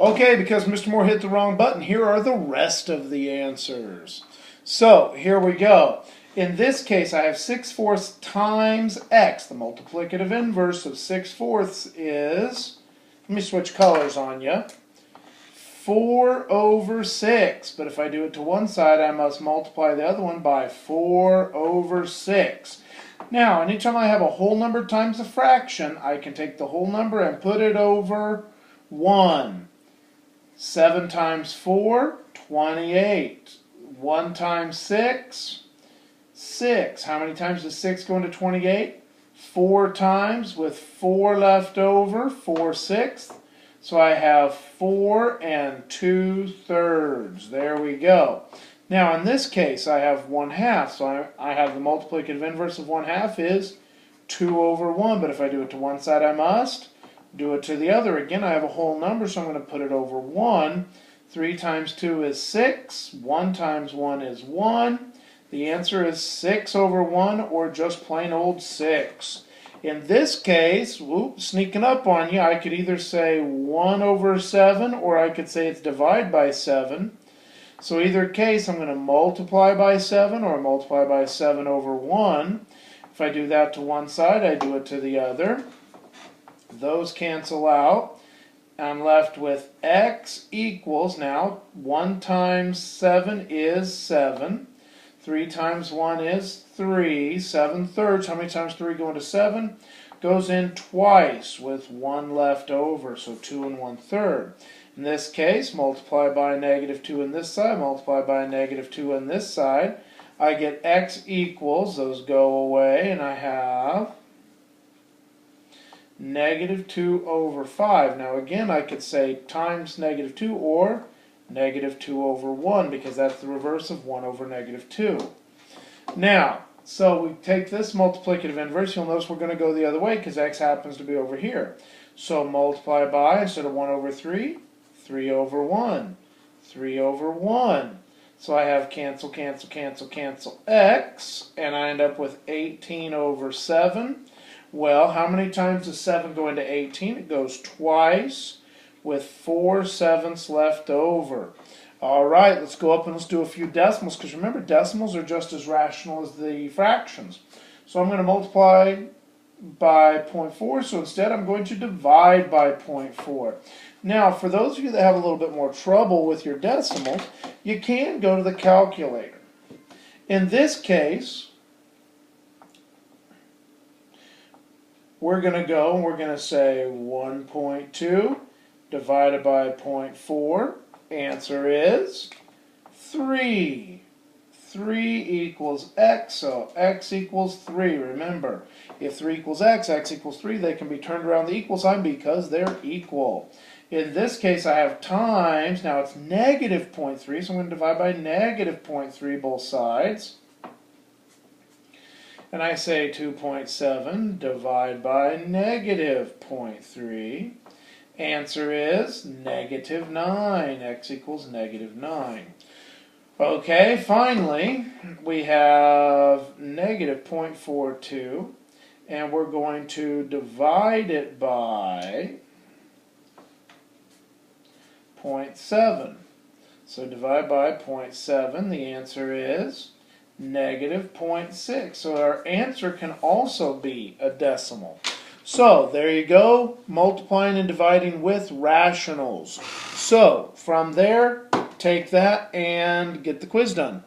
Okay, because Mr. Moore hit the wrong button, here are the rest of the answers. So, here we go. In this case, I have 6/4 times x. The multiplicative inverse of 6/4 is, let me switch colors on you, 4/6. But if I do it to one side, I must multiply the other one by 4/6. Now, anytime I have a whole number times a fraction, I can take the whole number and put it over 1. 7 times 4, 28. 1 times 6, 6. How many times does 6 go into 28? 4 times, with 4 left over, 4/6. So I have 4 2/3. There we go. Now in this case I have 1/2. So I have the multiplicative inverse of 1/2 is 2/1. But if I do it to one side, I must do it to the other. Again, I have a whole number, so I'm going to put it over 1. 3 times 2 is 6. 1 times 1 is 1. The answer is 6/1, or just plain old 6. In this case, sneaking up on you, I could either say 1/7, or I could say it's divided by 7. So either case, I'm going to multiply by 7 or multiply by 7/1. If I do that to one side, I do it to the other. Those cancel out. I'm left with x equals, now 1 times 7 is 7. 3 times 1 is 3. 7/3. How many times 3 go into 7? Goes in twice with 1 left over, so 2 1/3. In this case, multiply by -2 on this side, multiply by -2 on this side. I get x equals, those go away, and I have -2/5. Now again, I could say times -2 or -2/1, because that's the reverse of 1/2. Now, so we take this multiplicative inverse. You'll notice we're going to go the other way because x happens to be over here. So multiply by, instead of 1/3, 3/1. 3/1. So I have cancel, cancel, cancel, cancel x, and I end up with 18/7. Well, how many times does 7 go into 18? It goes twice, with 4/7 left over. All right, let's go up and let's do a few decimals, because remember, decimals are just as rational as the fractions. So I'm going to multiply by 0.4, so instead I'm going to divide by 0.4. Now, for those of you that have a little bit more trouble with your decimals, you can go to the calculator. In this case, we're going to go and we're going to say 1.2 divided by 0.4. Answer is 3. 3 equals x, so x equals 3. Remember, if 3 equals x, x equals 3, they can be turned around the equal sign because they're equal. In this case, I have times, now it's -0.3, so I'm going to divide by -0.3 both sides. And I say 2.7 divide by -0.3. Answer is -9. X equals -9. Okay, finally, we have -0.42, and we're going to divide it by 0.7. So divide by 0.7, the answer is -0.6. So our answer can also be a decimal. So there you go, multiplying and dividing with rationals. So from there, take that and get the quiz done.